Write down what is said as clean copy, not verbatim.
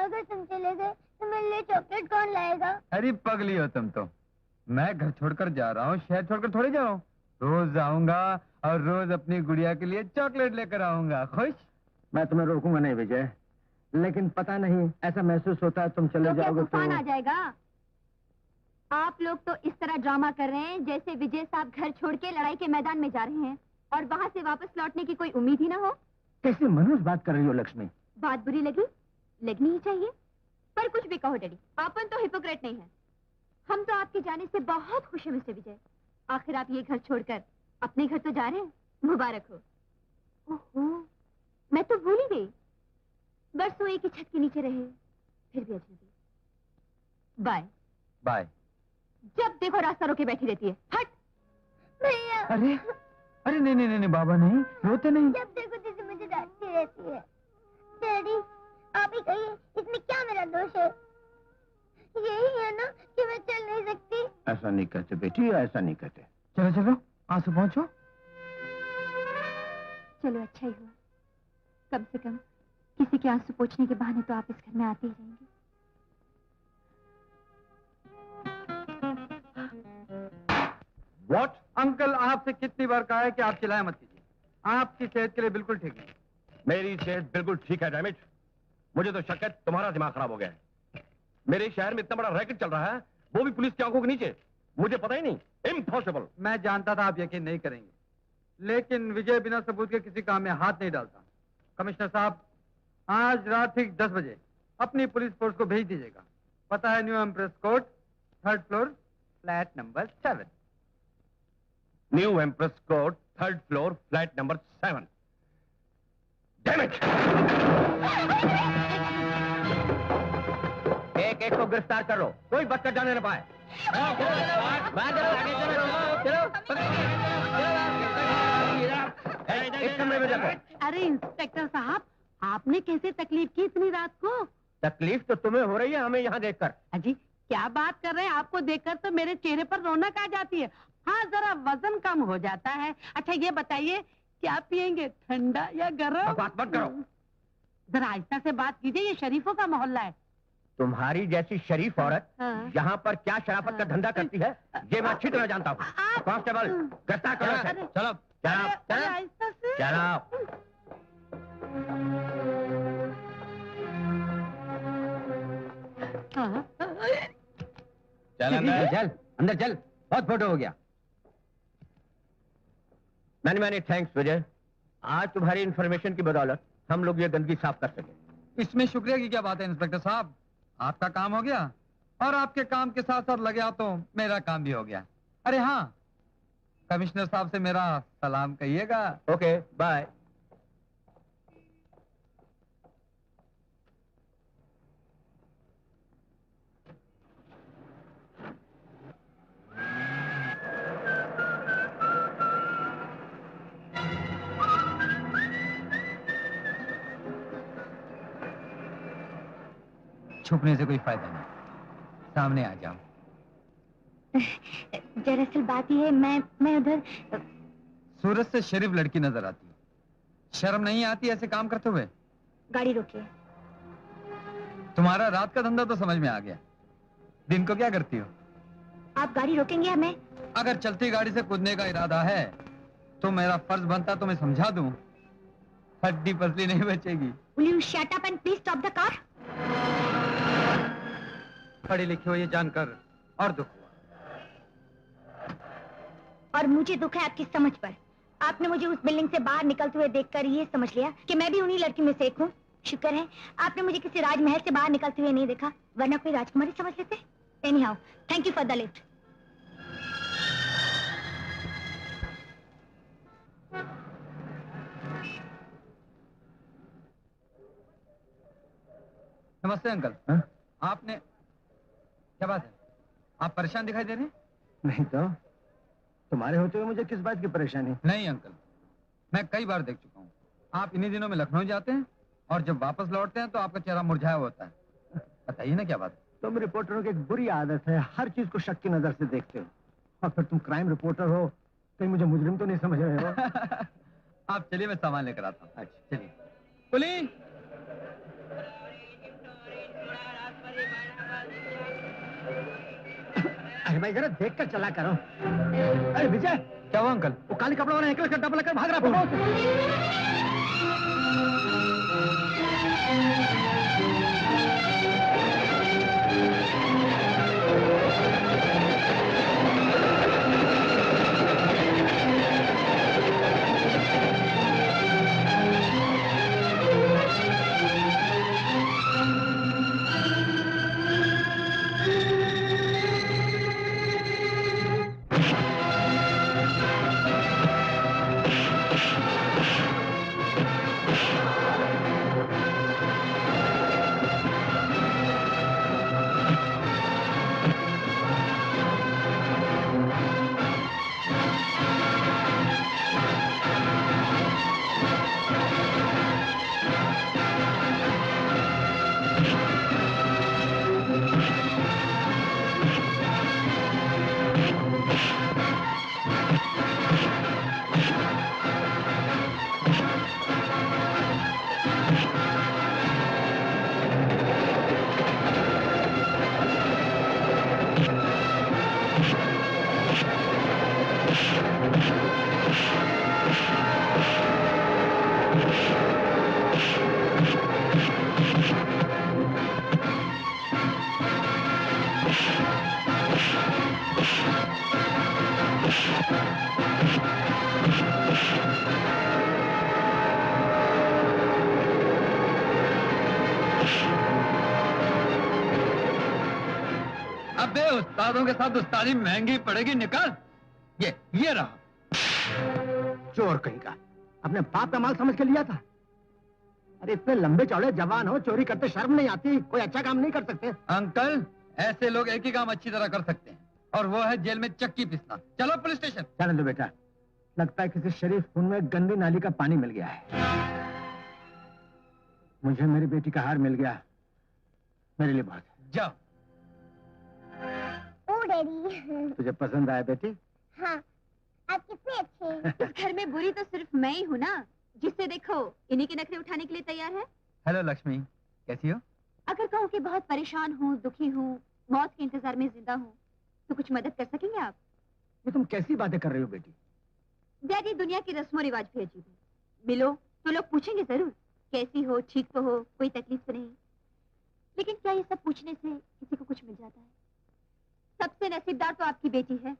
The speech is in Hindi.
अगर तुम चले गए तो मेरे लिए चॉकलेट कौन लाएगा? अरे पगली हो तुम तो। मैं घर छोड़कर जा रहा हूँ, शहर छोड़कर थोड़े जाऊँ। रोज आऊंगा और रोज अपनी गुड़िया के लिए चॉकलेट लेकर आऊंगा। खुश? मैं तुम्हें रोकूंगा नहीं विजय, लेकिन पता नहीं ऐसा महसूस होता है तुम चले जाओगे तो तूफान आ जाएगा। आप लोग तो इस तरह ड्रामा कर रहे हैं जैसे विजय साहब घर छोड़ के लड़ाई के मैदान में जा रहे हैं और वहाँ से वापस लौटने की कोई उम्मीद ही ना हो। कैसे मनुष्य बात कर रही हो लक्ष्मी? बात बुरी लगी? लगनी ही चाहिए। पर कुछ भी कहो डैडी, अपन तो हिपोक्रेट नहीं है। हम तो आपके जाने से बहुत खुश हैं मिस्टर विजय। आखिर आप ये घर छोड़कर अपने घर तो जा रहे हैं, मुबारक हो। ओहो, मैं तो भूल ही गई। बरसों एक ही छत के नीचे रहे, फिर भी अजनबी। Bye bye. जब देखो रास्ता रोके बैठी रहती है। हट भैया। अरे अरे नहीं नहीं नहीं बाबा, नहीं रोते नहीं। जब देखो दीदी मुझे डांटती रहती है। डैडी आप ही कहिए, इसमें क्या मेरा दोष है? यही है ना कि मैं चल नहीं सकती। ऐसा नहीं कहते बेटी, ऐसा नहीं कहते। चलो चलो आंसू पहुंचो। चलो अच्छा ही हुआ, कम से कम किसी के आंसू पोंछने के बहाने तो आप इस घर में आते ही रहेंगे। What? अंकल आपसे कितनी बार कहा है कि आप चिल्लाए मत कीजिए, आपकी सेहत के लिए बिल्कुल ठीक है। मेरी सेहत बिल्कुल ठीक है डैमेज। मुझे तो शक है तुम्हारा दिमाग खराब हो गया है। मेरे शहर में इतना बड़ा रैकेट चल रहा है, वो भी पुलिस की आंखों के नीचे। मुझे पता ही नहीं, इम्पॉसिबल। मैं जानता था आप यकीन नहीं करेंगे, लेकिन विजय बिना सबूत के किसी काम में हाथ नहीं डालता। कमिश्नर साहब, आज रात ठीक 10 बजे अपनी पुलिस फोर्स को भेज दीजिएगा। पता है new empress court, 3rd floor, flat number 7। New empress court, 3rd floor, flat number 7। Damage! एक एक को गिरफ्तार कर लो, कोई बचकर जाने न पाए। एक कमरे में देखो। अरे इंस्पेक्टर साहब, आपने कैसे तकलीफ की इतनी रात को? तकलीफ तो तुम्हें हो रही है हमें यहाँ देखकर। अजी क्या बात कर रहे हैं? आपको देखकर तो मेरे चेहरे पर रौनक आ जाती है। हाँ, जरा वजन कम हो जाता है। अच्छा ये बताइए, क्या पियेंगे, ठंडा या गर्म? बात मत करो। जरा आहिस्ता से बात कीजिए, ये शरीफों का मोहल्ला है। तुम्हारी जैसी शरीफ औरत हाँ। यहाँ पर क्या शराफत का धंधा करती है, ये मैं अच्छी तरह जानता हूँ। कांस्टेबल, गिरफ्तार करो इसे। चलो चलो आहिस्ता से। चलो। चल अंदर चल, अंदर चल, बहुत फोटो हो गया। मैनी मैनी थैंक्स विजय। आज तुम्हारी इन्फॉर्मेशन की बदौलत हम लोग ये गंदगी साफ कर सके। इसमें शुक्रिया की क्या बात है इंस्पेक्टर साहब, आपका काम हो गया और आपके काम के साथ साथ लगे तो मेरा काम भी हो गया। अरे हाँ, कमिश्नर साहब से मेरा सलाम कहिएगा। Okay bye. छुपने से कोई फायदा नहीं, सामने आ जाओ। दरअसल बात यह है, मैं उधर। सूरत से शरीफ लड़की नजर आती है, शर्म नहीं आती ऐसे काम करते हुए? गाड़ी रोकिए। तुम्हारा रात का धंधा तो समझ में आ गया, दिन को क्या करती हो? आप गाड़ी रोकेंगे या मैं? अगर चलती गाड़ी से कूदने का इरादा है तो मेरा फर्ज बनता तो मैं समझा दूं, हड्डी पसली नहीं बचेगी। Will you shut up and please stop the car? पढ़ी लिखी हो ये जानकर और दुख हुआ। और मुझे दुख है आपकी समझ पर। आपने मुझे उस बिल्डिंग से बाहर निकलते हुए देखकर ये समझ लिया कि मैं भी उन्हीं लड़की में से एक हूँ। शुक्र है आपने मुझे किसी राजमहल से बाहर निकलते हुए नहीं देखा, वरना कोई राजकुमारी समझ लेते। Anyhow, thank you for the lift. नमस्ते अंकल। हा? आपने क्या बात है, आप परेशान दिखाई दे रहे हैं? नहीं तो तुम्हारे होते हुए मुझे किस बात की परेशानी? नहीं अंकल, मैं कई बार देख चुका हूँ, आप इन्हीं दिनों में लखनऊ जाते हैं और जब वापस लौटते हैं तो आपका चेहरा मुरझाया होता है। बताइए ना क्या बात है? तुम रिपोर्टरों की एक बुरी आदत है, हर चीज को शक की नजर से देखते हो। और फिर तुम क्राइम रिपोर्टर हो, कहीं मुझे मुजरिम तो नहीं समझ रहे हो? आप चलिए, मैं सामान लेकर आता हूँ। अच्छा चलिए। पुलिस अरे भाई जरा देख कर चला करो। अरे विजय, क्या हुआ अंकल? वो काले कपड़ों वाला निकल कर डब्बा लेकर भाग रहा, पकड़ो उसे। अबे उस्तादों के साथ उस्तादी महंगी पड़ेगी, निकाल। ये रहा। चोर कहीं का, अपने बाप का माल समझ के लिया था। अरे इतने लंबे चौड़े जवान हो, चोरी करते शर्म नहीं आती? कोई अच्छा काम नहीं कर सकते? अंकल, ऐसे लोग एक ही काम अच्छी तरह कर सकते हैं, और वो है जेल में चक्की पीसना। चलो पुलिस स्टेशन। चलो लो बेटा, लगता है किसी शरीफ खून में गंदी नाली का पानी मिल गया है। मुझे मेरी बेटी का हार मिल गया, मेरे लिए बहुत है। जाओ। ओ डैडी। तुझे पसंद आया बेटी? हाँ, आप कितने अच्छे हैं। इस घर में बुरी तो सिर्फ मैं ही हूँ ना, जिससे देखो इन्हीं के नखरे उठाने के लिए तैयार है। हेलो लक्ष्मी, कैसी हो? अगर कहूँ कि बहुत परेशान हूँ, दुखी हूँ, मौत के इंतजार में जिंदा हूँ, तो कुछ मदद कर सकेंगे आप? ये तुम कैसी बातें कर रही हो बेटी? डैडी, दुनिया की रस्मों रिवाज भी अजीब है। मिलो तो लोग पूछेंगे जरूर, कैसी हो, ठीक तो हो, कोई तकलीफ तो नहीं। लेकिन क्या ये सब पूछने से किसी को कुछ मिल जाता है? सबसे नसीबदार तो आपकी बेटी है